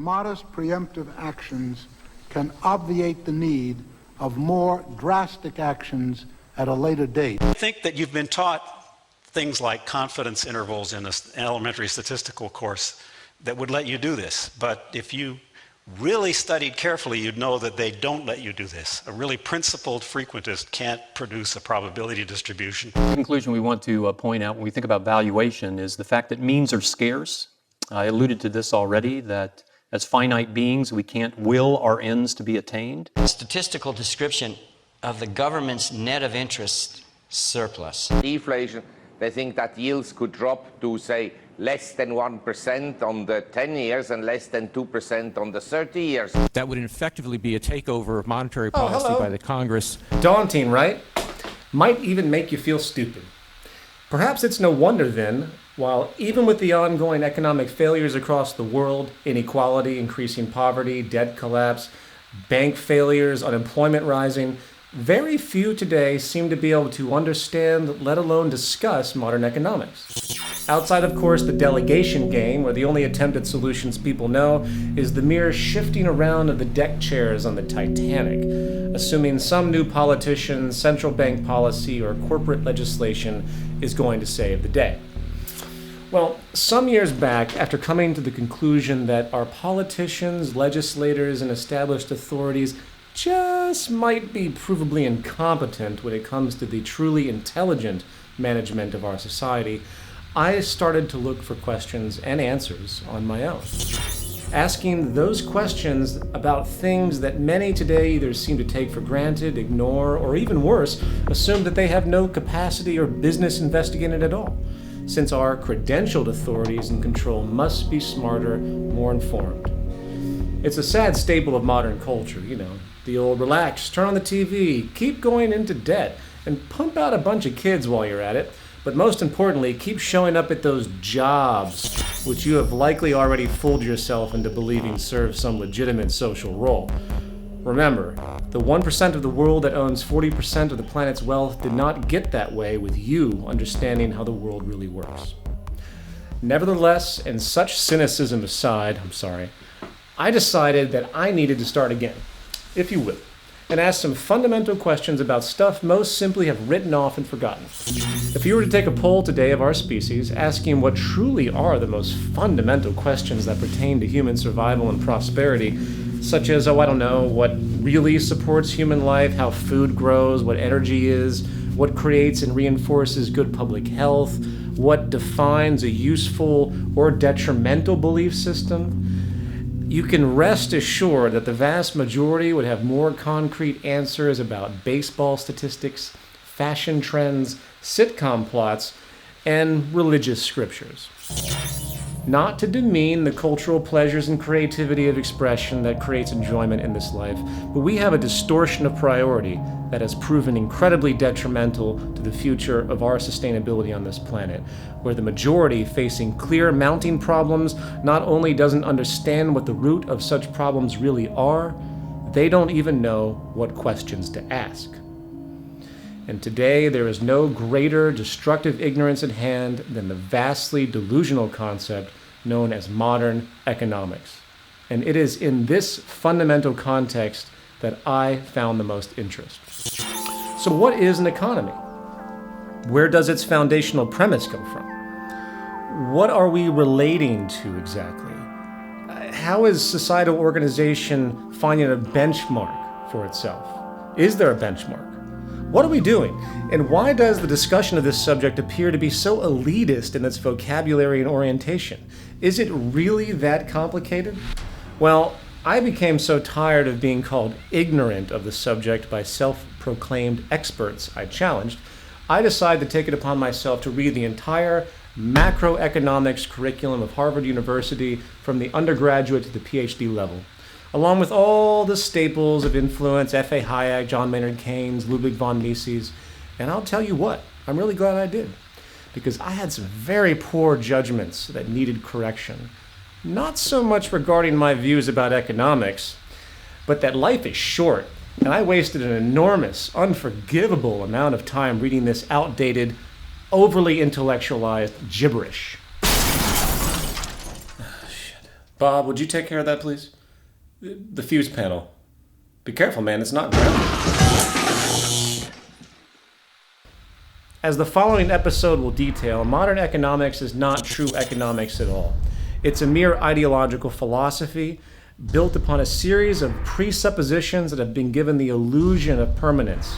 modest preemptive actions can obviate the need of more drastic actions at a later date. I think that you've been taught things like confidence intervals in an elementary statistical course that would let you do this. But if you really studied carefully, you'd know that they don't let you do this. A really principled frequentist can't produce a probability distribution. The conclusion we want to point out when we think about valuation is the fact that means are scarce. I alluded to this already, that as finite beings, we can't will our ends to be attained. Statistical description of the government's net of interest surplus. Deflation, they think that yields could drop to, say, less than 1% on the 10 years and less than 2% on the 30 years. That would effectively be a takeover of monetary policy by the Congress. Daunting, right? Might even make you feel stupid. Perhaps it's no wonder then, while even with the ongoing economic failures across the world, inequality, increasing poverty, debt collapse, bank failures, unemployment rising, very few today seem to be able to understand, let alone discuss, modern economics. Outside, of course, the delegation game, where the only attempt at solutions people know is the mere shifting around of the deck chairs on the Titanic, assuming some new politician, central bank policy, or corporate legislation is going to save the day. Well, some years back, after coming to the conclusion that our politicians, legislators, and established authorities just might be provably incompetent when it comes to the truly intelligent management of our society, I started to look for questions and answers on my own. Asking those questions about things that many today either seem to take for granted, ignore, or even worse, assume that they have no capacity or business investigating at all, since our credentialed authorities in control must be smarter, more informed. It's a sad staple of modern culture, the old relax, turn on the TV, keep going into debt, and pump out a bunch of kids while you're at it. But most importantly, keep showing up at those jobs, which you have likely already fooled yourself into believing serve some legitimate social role. Remember, the 1% of the world that owns 40% of the planet's wealth did not get that way with you understanding how the world really works. Nevertheless, and such cynicism aside, I decided that I needed to start again, if you will, and ask some fundamental questions about stuff most simply have written off and forgotten. If you were to take a poll today of our species, asking what truly are the most fundamental questions that pertain to human survival and prosperity, such as, what really supports human life, how food grows, what energy is, what creates and reinforces good public health, what defines a useful or detrimental belief system, you can rest assured that the vast majority would have more concrete answers about baseball statistics, fashion trends, sitcom plots, and religious scriptures. Not to demean the cultural pleasures and creativity of expression that creates enjoyment in this life, but we have a distortion of priority that has proven incredibly detrimental to the future of our sustainability on this planet, where the majority facing clear mounting problems not only doesn't understand what the root of such problems really are, they don't even know what questions to ask. And today there is no greater destructive ignorance at hand than the vastly delusional concept known as modern economics. And it is in this fundamental context that I found the most interest. So what is an economy? Where does its foundational premise come from? What are we relating to exactly? How is societal organization finding a benchmark for itself? Is there a benchmark? What are we doing? And why does the discussion of this subject appear to be so elitist in its vocabulary and orientation? Is it really that complicated? Well, I became so tired of being called ignorant of the subject by self-proclaimed experts I challenged, I decided to take it upon myself to read the entire macroeconomics curriculum of Harvard University from the undergraduate to the PhD level, along with all the staples of influence, F.A. Hayek, John Maynard Keynes, Ludwig von Mises. And I'll tell you what, I'm really glad I did, because I had some very poor judgments that needed correction. Not so much regarding my views about economics, but that life is short, and I wasted an enormous, unforgivable amount of time reading this outdated, overly intellectualized gibberish. Bob, would you take care of that, please? The fuse panel. Be careful, man, it's not grounded. As the following episode will detail, modern economics is not true economics at all. It's a mere ideological philosophy built upon a series of presuppositions that have been given the illusion of permanence.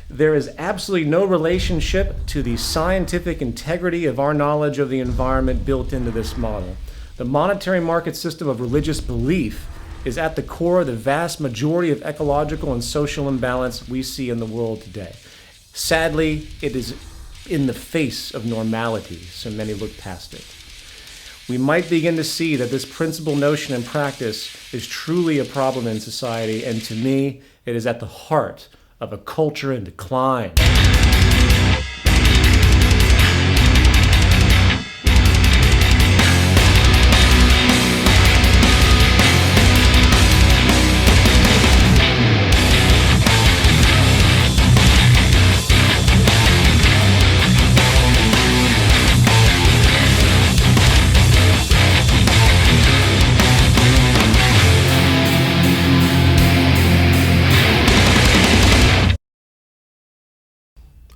There is absolutely no relationship to the scientific integrity of our knowledge of the environment built into this model. The monetary market system of religious belief is at the core of the vast majority of ecological and social imbalance we see in the world today. Sadly, it is in the face of normality, so many look past it. We might begin to see that this principal notion and practice is truly a problem in society, and to me, it is at the heart of a culture in decline.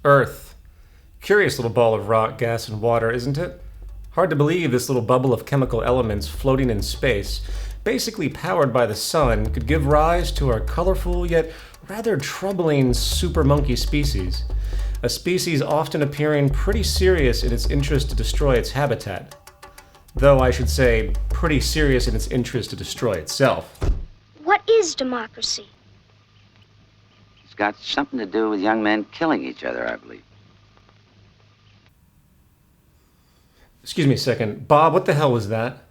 Earth. Curious little ball of rock, gas, and water, isn't it? Hard to believe this little bubble of chemical elements floating in space, basically powered by the sun, could give rise to our colorful yet rather troubling super monkey species. A species often appearing pretty serious in its interest to destroy its habitat. Though I should say, pretty serious in its interest to destroy itself. What is democracy? It's got something to do with young men killing each other, I believe. Excuse me a second. Bob, what the hell was that?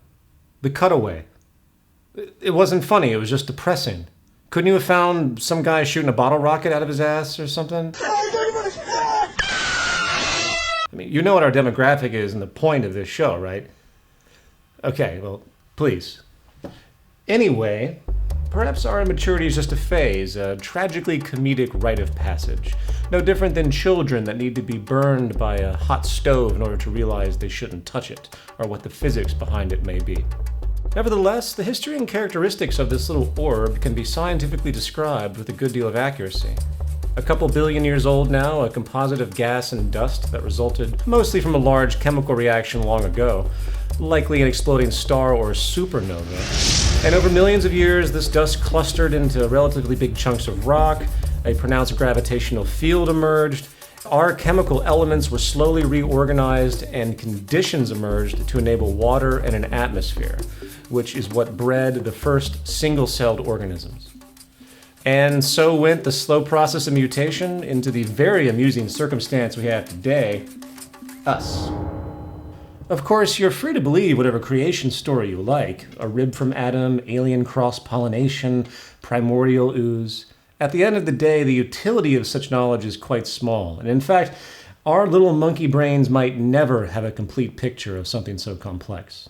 The cutaway. It wasn't funny, it was just depressing. Couldn't you have found some guy shooting a bottle rocket out of his ass or something? I mean, you know what our demographic is and the point of this show, right? Okay, well, please. Anyway, perhaps our immaturity is just a phase, a tragically comedic rite of passage. No different than children that need to be burned by a hot stove in order to realize they shouldn't touch it, or what the physics behind it may be. Nevertheless, the history and characteristics of this little orb can be scientifically described with a good deal of accuracy. A couple billion years old now, a composite of gas and dust that resulted mostly from a large chemical reaction long ago, likely an exploding star or supernova. And over millions of years, this dust clustered into relatively big chunks of rock, a pronounced gravitational field emerged, our chemical elements were slowly reorganized, and conditions emerged to enable water and an atmosphere, which is what bred the first single-celled organisms. And so went the slow process of mutation into the very amusing circumstance we have today, us. Of course, you're free to believe whatever creation story you like, a rib from Adam, alien cross-pollination, primordial ooze. At the end of the day, the utility of such knowledge is quite small, and in fact, our little monkey brains might never have a complete picture of something so complex.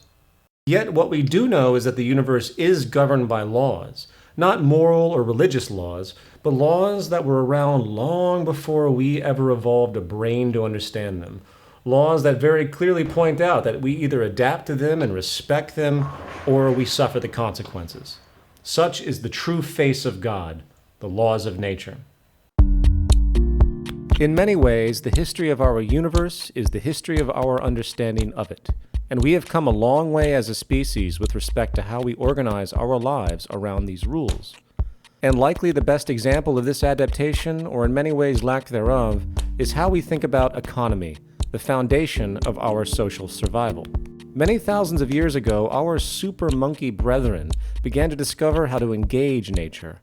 Yet what we do know is that the universe is governed by laws, not moral or religious laws, but laws that were around long before we ever evolved a brain to understand them. Laws that very clearly point out that we either adapt to them and respect them, or we suffer the consequences. Such is the true face of God, the laws of nature. In many ways, the history of our universe is the history of our understanding of it. And we have come a long way as a species with respect to how we organize our lives around these rules. And likely the best example of this adaptation, or in many ways lack thereof, is how we think about economy, the foundation of our social survival. Many thousands of years ago, our super monkey brethren began to discover how to engage nature.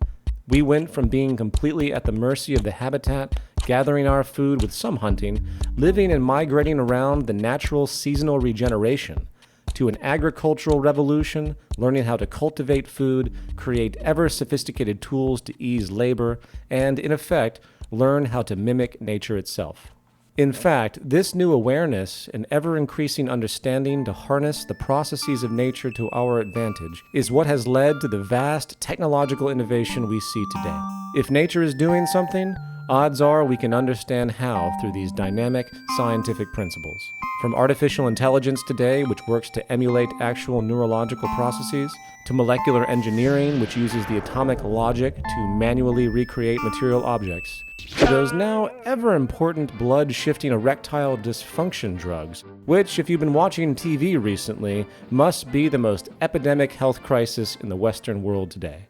We went from being completely at the mercy of the habitat, gathering our food with some hunting, living and migrating around the natural seasonal regeneration, to an agricultural revolution, learning how to cultivate food, create ever-sophisticated tools to ease labor, and, in effect, learn how to mimic nature itself. In fact, this new awareness and ever-increasing understanding to harness the processes of nature to our advantage is what has led to the vast technological innovation we see today. If nature is doing something, odds are we can understand how through these dynamic scientific principles. From artificial intelligence today, which works to emulate actual neurological processes, to molecular engineering, which uses the atomic logic to manually recreate material objects, to those now ever-important blood-shifting erectile dysfunction drugs, which, if you've been watching TV recently, must be the most epidemic health crisis in the Western world today.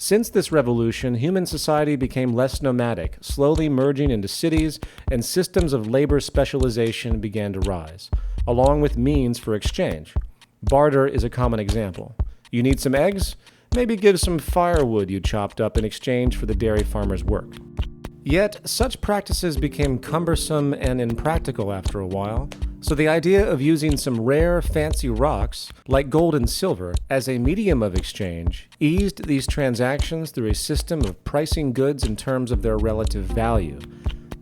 Since this revolution, human society became less nomadic, slowly merging into cities, and systems of labor specialization began to rise, along with means for exchange. Barter is a common example. You need some eggs? Maybe give some firewood you chopped up in exchange for the dairy farmer's work. Yet, such practices became cumbersome and impractical after a while, so the idea of using some rare, fancy rocks, like gold and silver, as a medium of exchange eased these transactions through a system of pricing goods in terms of their relative value.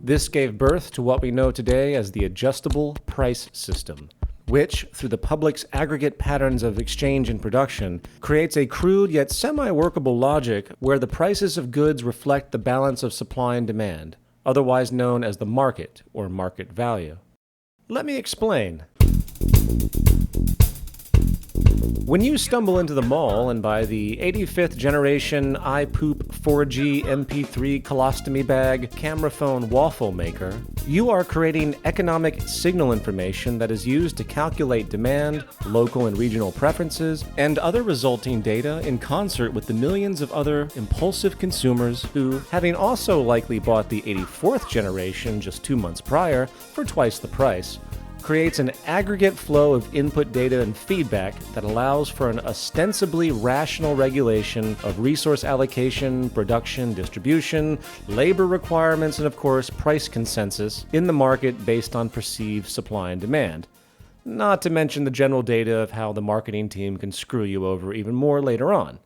This gave birth to what we know today as the adjustable price system, which, through the public's aggregate patterns of exchange and production, creates a crude yet semi-workable logic where the prices of goods reflect the balance of supply and demand, otherwise known as the market or market value. Let me explain. When you stumble into the mall and buy the 85th generation iPoop 4G MP3 colostomy bag camera phone waffle maker, you are creating economic signal information that is used to calculate demand, local and regional preferences, and other resulting data in concert with the millions of other impulsive consumers who, having also likely bought the 84th generation just 2 months prior for twice the price, creates an aggregate flow of input data and feedback that allows for an ostensibly rational regulation of resource allocation, production, distribution, labor requirements, and of course, price consensus in the market based on perceived supply and demand. Not to mention the general data of how the marketing team can screw you over even more later on.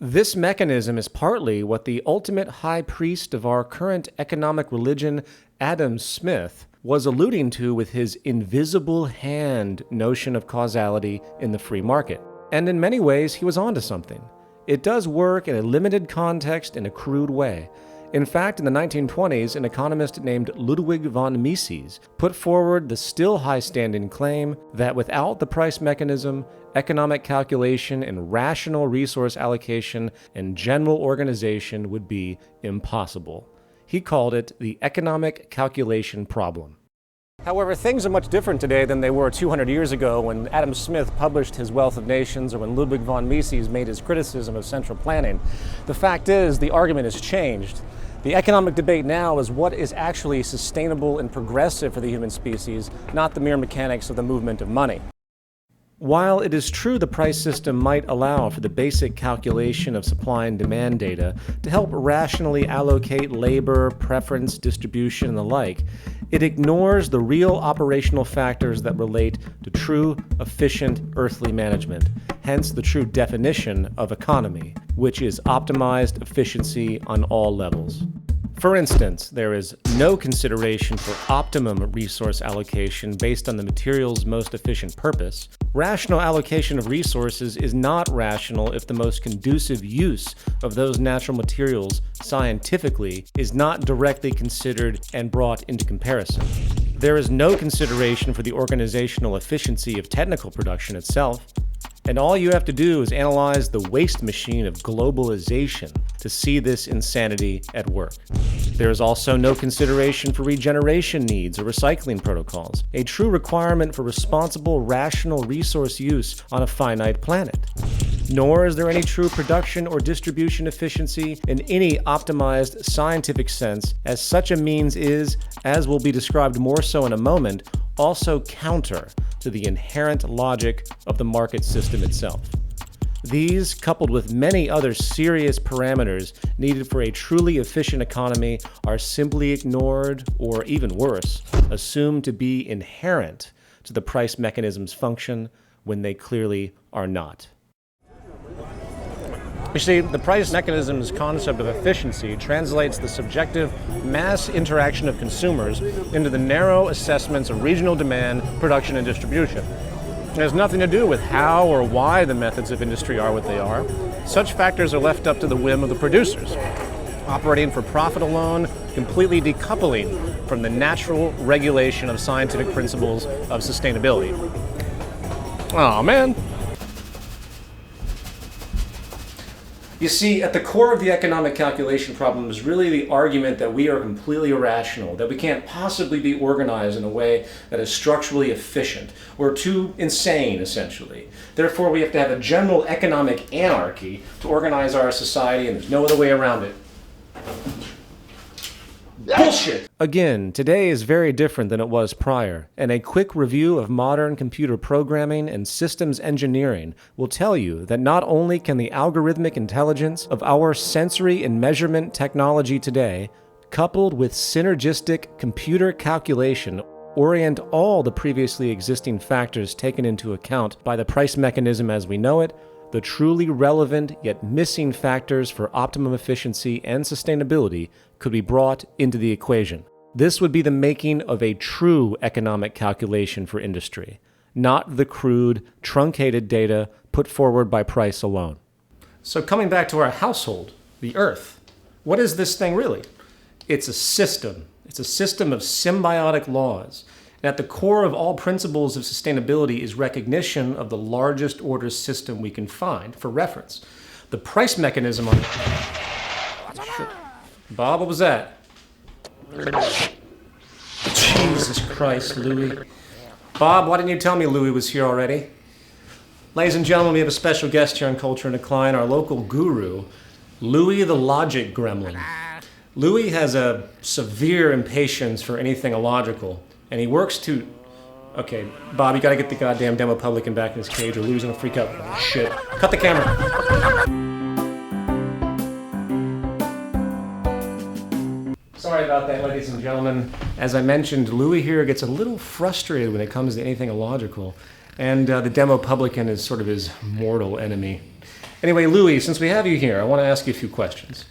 This mechanism is partly what the ultimate high priest of our current economic religion, Adam Smith, was alluding to with his invisible hand notion of causality in the free market. And in many ways, he was onto something. It does work in a limited context in a crude way. In fact, in the 1920s, an economist named Ludwig von Mises put forward the still high-standing claim that without the price mechanism, economic calculation and rational resource allocation and general organization would be impossible. He called it the economic calculation problem. However, things are much different today than they were 200 years ago when Adam Smith published his Wealth of Nations or when Ludwig von Mises made his criticism of central planning. The fact is, the argument has changed. The economic debate now is what is actually sustainable and progressive for the human species, not the mere mechanics of the movement of money. While it is true the price system might allow for the basic calculation of supply and demand data to help rationally allocate labor, preference, distribution, and the like, it ignores the real operational factors that relate to true, efficient, earthly management, hence the true definition of economy, which is optimized efficiency on all levels. For instance, there is no consideration for optimum resource allocation based on the material's most efficient purpose. Rational allocation of resources is not rational if the most conducive use of those natural materials scientifically is not directly considered and brought into comparison. There is no consideration for the organizational efficiency of technical production itself. And all you have to do is analyze the waste machine of globalization to see this insanity at work. There is also no consideration for regeneration needs or recycling protocols, a true requirement for responsible, rational resource use on a finite planet. Nor is there any true production or distribution efficiency in any optimized scientific sense, as such a means is, as will be described more so in a moment, also counter to the inherent logic of the market system itself. These, coupled with many other serious parameters needed for a truly efficient economy, are simply ignored, or even worse, assumed to be inherent to the price mechanism's function when they clearly are not. You see, the price mechanism's concept of efficiency translates the subjective mass interaction of consumers into the narrow assessments of regional demand, production, and distribution. It has nothing to do with how or why the methods of industry are what they are. Such factors are left up to the whim of the producers. operating for profit alone, completely decoupling from the natural regulation of scientific principles of sustainability. Oh man. You see, at the core of the economic calculation problem is really the argument that we are completely irrational, that we can't possibly be organized in a way that is structurally efficient. We're too insane, essentially. Therefore, we have to have a general economic anarchy to organize our society, and there's no other way around it. Bullshit! Again, today is very different than it was prior, and a quick review of modern computer programming and systems engineering will tell you that not only can the algorithmic intelligence of our sensory and measurement technology today, coupled with synergistic computer calculation, orient all the previously existing factors taken into account by the price mechanism as we know it, the truly relevant yet missing factors for optimum efficiency and sustainability could be brought into the equation. This would be the making of a true economic calculation for industry, not the crude, truncated data put forward by price alone. So coming back to our household, the Earth, what is this thing really? It's a system. It's a system of symbiotic laws. And at the core of all principles of sustainability is recognition of the largest order system we can find for reference. The price mechanism on... Bob, what was that? Jesus Christ, Louis. Bob, why didn't you tell me Louis was here already? Ladies and gentlemen, we have a special guest here on Culture and Decline, our local guru, Louis the Logic Gremlin. Louis has a severe impatience for anything illogical, and he works to... Okay, Bob, you gotta get the goddamn demo publican back in his cage or Louis gonna freak out. Oh, shit. Cut the camera. Sorry about that, ladies and gentlemen. As I mentioned, Louis here gets a little frustrated when it comes to anything illogical, and the demo publican is sort of his mortal enemy. Anyway, Louis, since we have you here, I want to ask you a few questions.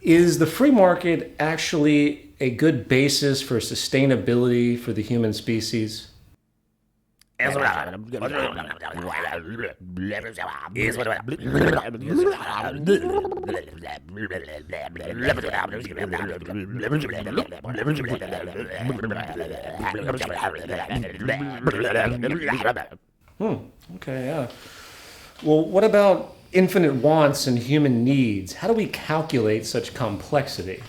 Is the free market actually a good basis for sustainability for the human species? Okay, yeah. Well, what about infinite wants and human needs? How do we calculate such complexity?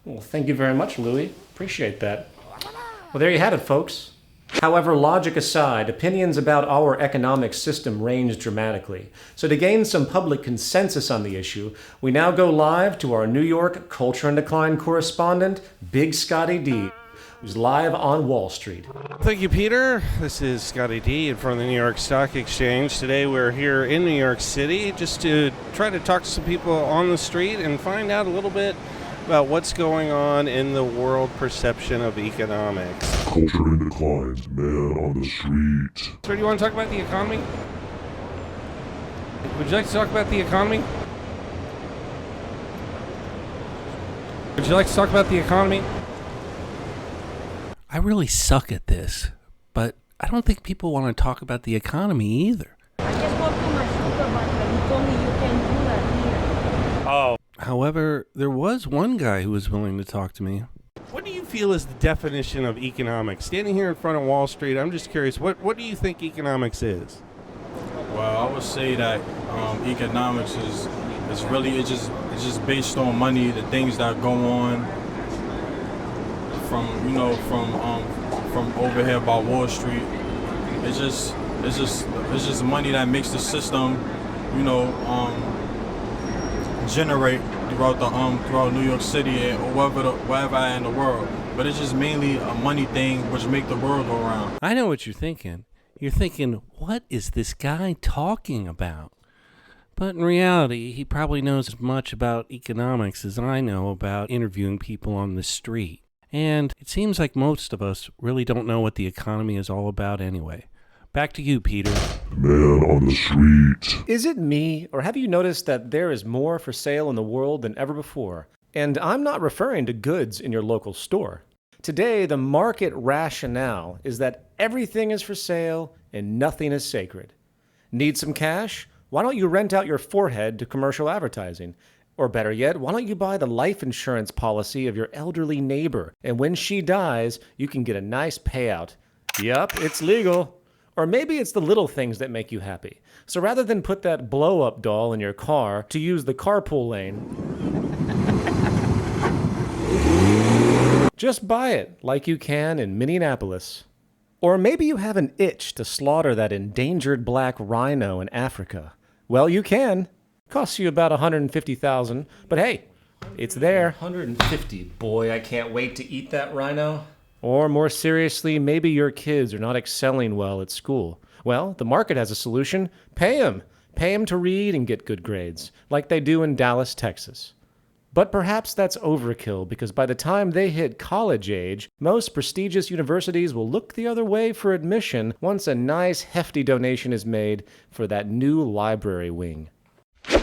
Well, thank you very much, Louis. Appreciate that. Well, there you have it, folks. However, logic aside, opinions about our economic system range dramatically. So to gain some public consensus on the issue, we now go live to our New York Culture and Decline correspondent, Big Scotty D, who's live on Wall Street. Thank you, Peter. This is Scotty D in front of the New York Stock Exchange. Today we're here in New York City just to try to talk to some people on the street and find out a little bit about what's going on in the world perception of economics. Culture and Decline, man on the street. Sir, do you want to talk about the economy? Would you like to talk about the economy? Would you like to talk about the economy? I really suck at this, but I don't think people want to talk about the economy either. I just walked to my supervisor. He told me you can do that here. Oh. However, there was one guy who was willing to talk to me. What do you feel is the definition of economics? Standing here in front of Wall Street, I'm just curious, what do you think economics is? Well, I would say that economics is really it's just based on money, the things that go on from over here by Wall Street. It's just money that makes the system, generate throughout New York City or wherever in the world. But it's just mainly a money thing which make the world go around. I know what you're thinking. You're thinking, what is this guy talking about? But in reality, he probably knows as much about economics as I know about interviewing people on the street. And it seems like most of us really don't know what the economy is all about anyway. Back to you, Peter. Man on the street. Is it me, or have you noticed that there is more for sale in the world than ever before? And I'm not referring to goods in your local store. Today, the market rationale is that everything is for sale and nothing is sacred. Need some cash? Why don't you rent out your forehead to commercial advertising? Or better yet, why don't you buy the life insurance policy of your elderly neighbor, and when she dies, you can get a nice payout. Yup, it's legal. Or maybe it's the little things that make you happy. So rather than put that blow-up doll in your car to use the carpool lane, just buy it like you can in Minneapolis. Or maybe you have an itch to slaughter that endangered black rhino in Africa. Well, you can. Costs you about $150,000, but hey, it's there. $150, boy, I can't wait to eat that rhino. Or more seriously, maybe your kids are not excelling well at school. Well, the market has a solution. Pay them. Pay them to read and get good grades, like they do in Dallas, Texas. But perhaps that's overkill, because by the time they hit college age, most prestigious universities will look the other way for admission once a nice hefty donation is made for that new library wing.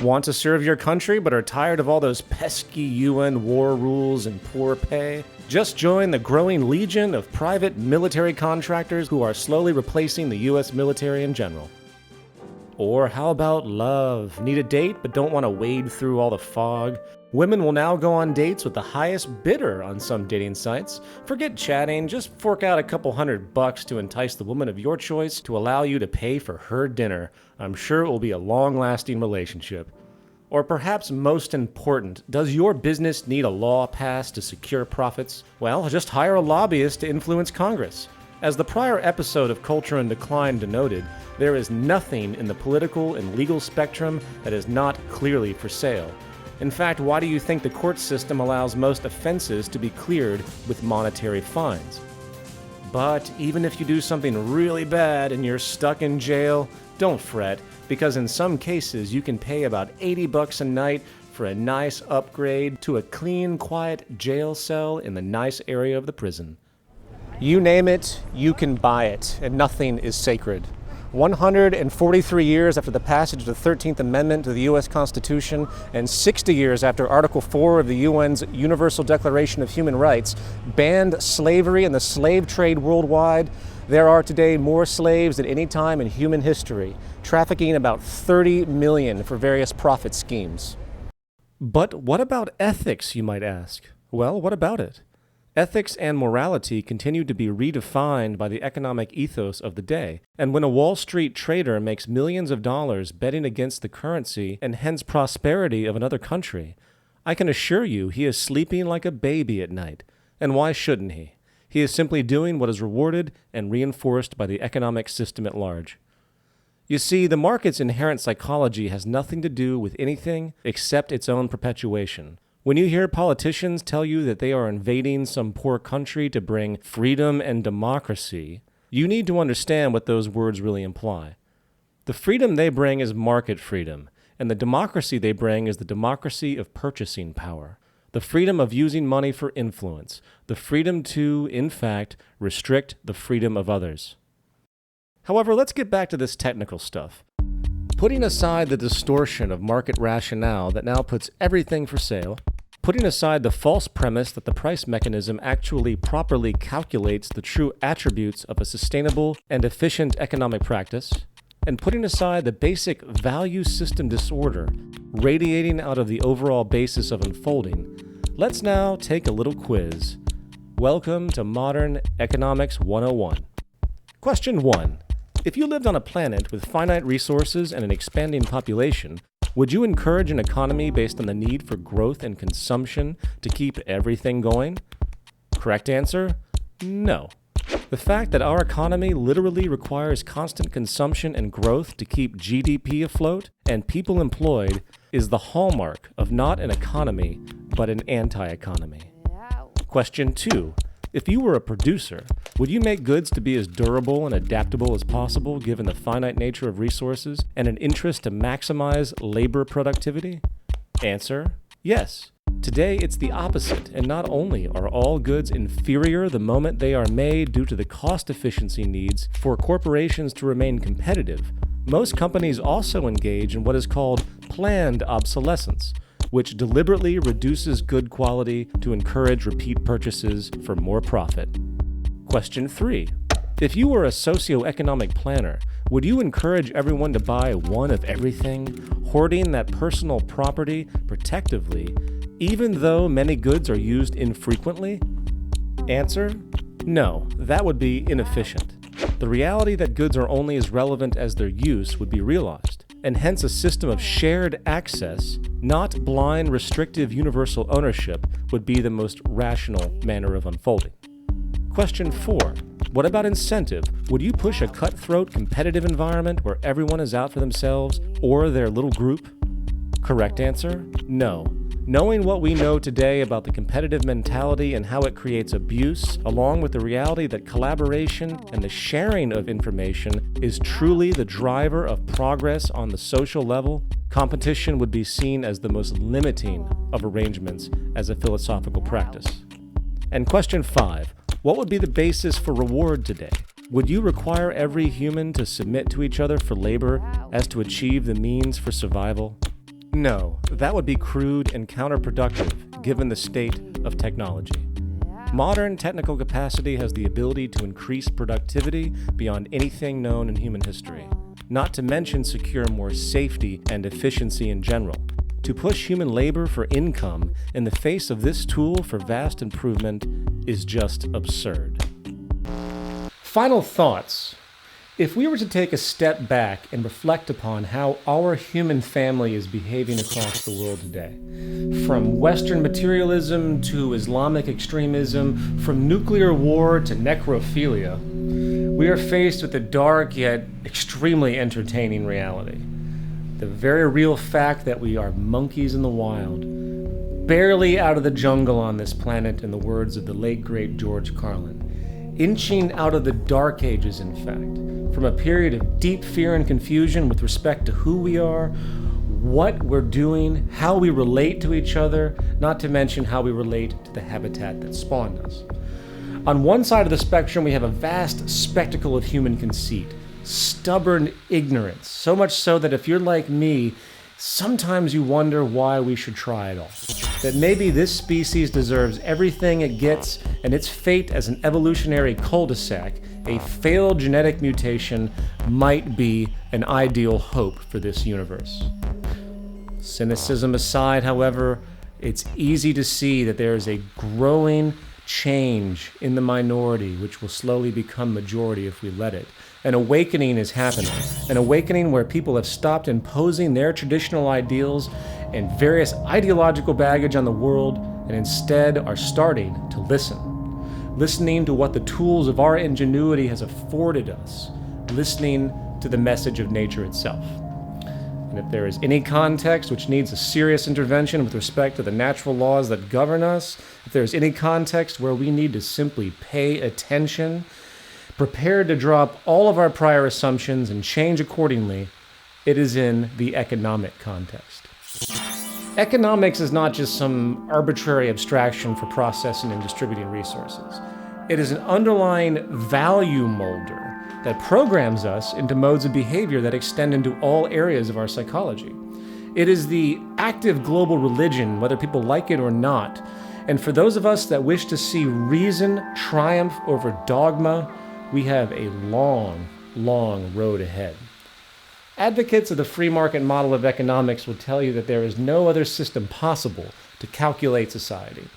Want to serve your country but are tired of all those pesky UN war rules and poor pay? Just join the growing legion of private military contractors who are slowly replacing the US military in general. Or how about love? Need a date but don't want to wade through all the fog? Women will now go on dates with the highest bidder on some dating sites. Forget chatting, just fork out a couple $100 to entice the woman of your choice to allow you to pay for her dinner. I'm sure it will be a long-lasting relationship. Or perhaps most important, does your business need a law passed to secure profits? Well, just hire a lobbyist to influence Congress. As the prior episode of Culture in Decline denoted, there is nothing in the political and legal spectrum that is not clearly for sale. In fact, why do you think the court system allows most offenses to be cleared with monetary fines? But even if you do something really bad and you're stuck in jail, don't fret, because in some cases you can pay about $80 a night for a nice upgrade to a clean, quiet jail cell in the nice area of the prison. You name it, you can buy it, and nothing is sacred. 143 years after the passage of the 13th Amendment to the U.S. Constitution and 60 years after Article 4 of the UN's Universal Declaration of Human Rights banned slavery and the slave trade worldwide, there are today more slaves than any time in human history, trafficking about 30 million for various profit schemes. But what about ethics, you might ask? Well, what about it? Ethics and morality continue to be redefined by the economic ethos of the day, and when a Wall Street trader makes millions of dollars betting against the currency and hence prosperity of another country, I can assure you he is sleeping like a baby at night. And why shouldn't he? He is simply doing what is rewarded and reinforced by the economic system at large. You see, the market's inherent psychology has nothing to do with anything except its own perpetuation. When you hear politicians tell you that they are invading some poor country to bring freedom and democracy, you need to understand what those words really imply. The freedom they bring is market freedom, and the democracy they bring is the democracy of purchasing power. The freedom of using money for influence, the freedom to, in fact, restrict the freedom of others. However, let's get back to this technical stuff. Putting aside the distortion of market rationale that now puts everything for sale, putting aside the false premise that the price mechanism actually properly calculates the true attributes of a sustainable and efficient economic practice, and putting aside the basic value system disorder radiating out of the overall basis of unfolding, let's now take a little quiz. Welcome to Modern Economics 101. Question 1. If you lived on a planet with finite resources and an expanding population, would you encourage an economy based on the need for growth and consumption to keep everything going? Correct answer? No. The fact that our economy literally requires constant consumption and growth to keep GDP afloat and people employed is the hallmark of not an economy, but an anti-economy. Question 2. If you were a producer, would you make goods to be as durable and adaptable as possible given the finite nature of resources and an interest to maximize labor productivity? Answer: yes. Today, it's the opposite, and not only are all goods inferior the moment they are made due to the cost efficiency needs for corporations to remain competitive, most companies also engage in what is called planned obsolescence, which deliberately reduces good quality to encourage repeat purchases for more profit. Question 3. If you were a socioeconomic planner, would you encourage everyone to buy one of everything, hoarding that personal property protectively, even though many goods are used infrequently? Answer: no, that would be inefficient. The reality that goods are only as relevant as their use would be realized, and hence a system of shared access, not blind restrictive universal ownership, would be the most rational manner of unfolding. Question 4. What about incentive? Would you push a cutthroat competitive environment where everyone is out for themselves or their little group? Correct answer: no. Knowing what we know today about the competitive mentality and how it creates abuse, along with the reality that collaboration and the sharing of information is truly the driver of progress on the social level, competition would be seen as the most limiting of arrangements as a philosophical practice. And question 5. What would be the basis for reward today? Would you require every human to submit to each other for labor as to achieve the means for survival? No, that would be crude and counterproductive given the state of technology. Modern technical capacity has the ability to increase productivity beyond anything known in human history, not to mention secure more safety and efficiency in general. To push human labor for income in the face of this tool for vast improvement is just absurd. Final thoughts. If we were to take a step back and reflect upon how our human family is behaving across the world today, from Western materialism to Islamic extremism, from nuclear war to necrophilia, we are faced with a dark yet extremely entertaining reality. The very real fact that we are monkeys in the wild, barely out of the jungle on this planet, in the words of the late great George Carlin, inching out of the dark ages, in fact, from a period of deep fear and confusion with respect to who we are, what we're doing, how we relate to each other, not to mention how we relate to the habitat that spawned us. On one side of the spectrum, we have a vast spectacle of human conceit, stubborn ignorance, so much so that if you're like me, sometimes you wonder why we should try it all. That maybe this species deserves everything it gets, and its fate as an evolutionary cul-de-sac, a failed genetic mutation, might be an ideal hope for this universe. Cynicism aside, however, it's easy to see that there is a growing change in the minority, which will slowly become majority if we let it. An awakening is happening, an awakening where people have stopped imposing their traditional ideals and various ideological baggage on the world, and instead are starting to listening to what the tools of our ingenuity has afforded us, listening to the message of nature itself. And if there is any context which needs a serious intervention with respect to the natural laws that govern us, if there is any context where we need to simply pay attention, prepared to drop all of our prior assumptions and change accordingly, it is in the economic context. Economics is not just some arbitrary abstraction for processing and distributing resources. It is an underlying value molder that programs us into modes of behavior that extend into all areas of our psychology. It is the active global religion, whether people like it or not. And for those of us that wish to see reason triumph over dogma, we have a long, long road ahead. Advocates of the free market model of economics will tell you that there is no other system possible to calculate society,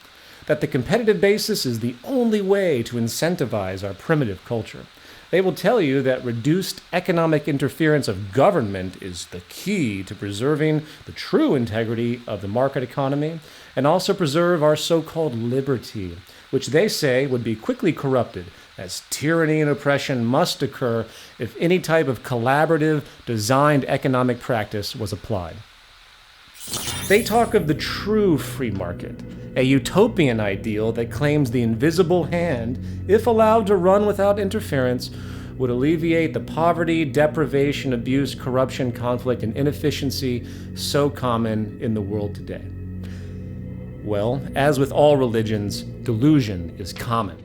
that the competitive basis is the only way to incentivize our primitive culture, They will tell you that reduced economic interference of government is the key to preserving the true integrity of the market economy and also preserve our so-called liberty, which they say would be quickly corrupted, as tyranny and oppression must occur if any type of collaborative, designed economic practice was applied. They talk of the true free market, a utopian ideal that claims the invisible hand, if allowed to run without interference, would alleviate the poverty, deprivation, abuse, corruption, conflict, and inefficiency so common in the world today. Well, as with all religions, delusion is common.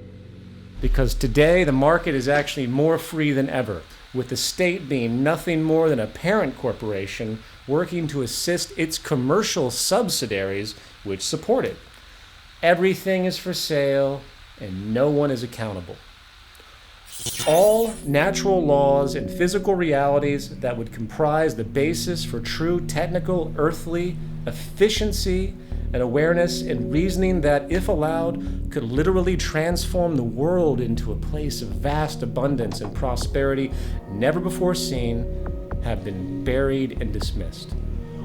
Because today the market is actually more free than ever, with the state being nothing more than a parent corporation working to assist its commercial subsidiaries which support it. Everything is for sale and no one is accountable. All natural laws and physical realities that would comprise the basis for true technical, earthly efficiency and awareness and reasoning that, if allowed, could literally transform the world into a place of vast abundance and prosperity never before seen, have been buried and dismissed,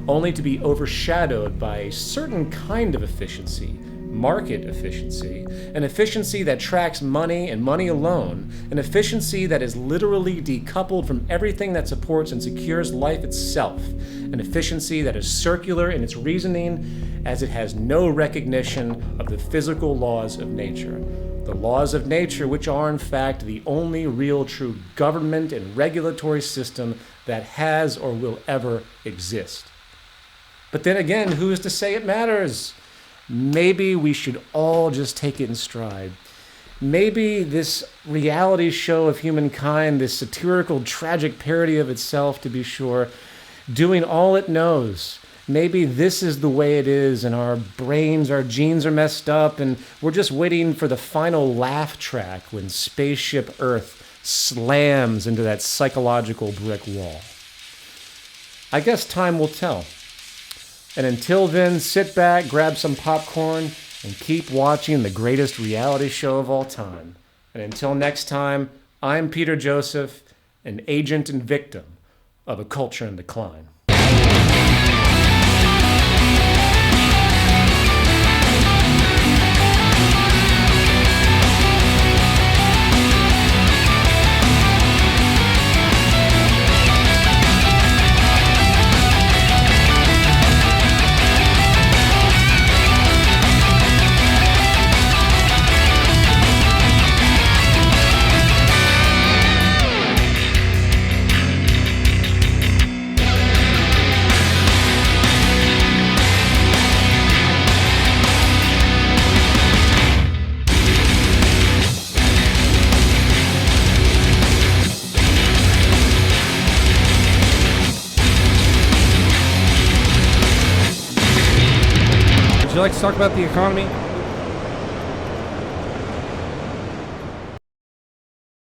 only to be overshadowed by a certain kind of efficiency, market efficiency, an efficiency that tracks money and money alone, an efficiency that is literally decoupled from everything that supports and secures life itself, an efficiency that is circular in its reasoning as it has no recognition of the physical laws of nature. The laws of nature, which are in fact the only real true government and regulatory system that has or will ever exist. But then again, who is to say it matters? Maybe we should all just take it in stride. Maybe this reality show of humankind, this satirical, tragic parody of itself, to be sure, doing all it knows, maybe this is the way it is, and our brains, our genes are messed up, and we're just waiting for the final laugh track when Spaceship Earth slams into that psychological brick wall. I guess time will tell. And until then, sit back, grab some popcorn, and keep watching the greatest reality show of all time. And until next time, I'm Peter Joseph, an agent and victim of a culture in decline. Would you like to talk about the economy?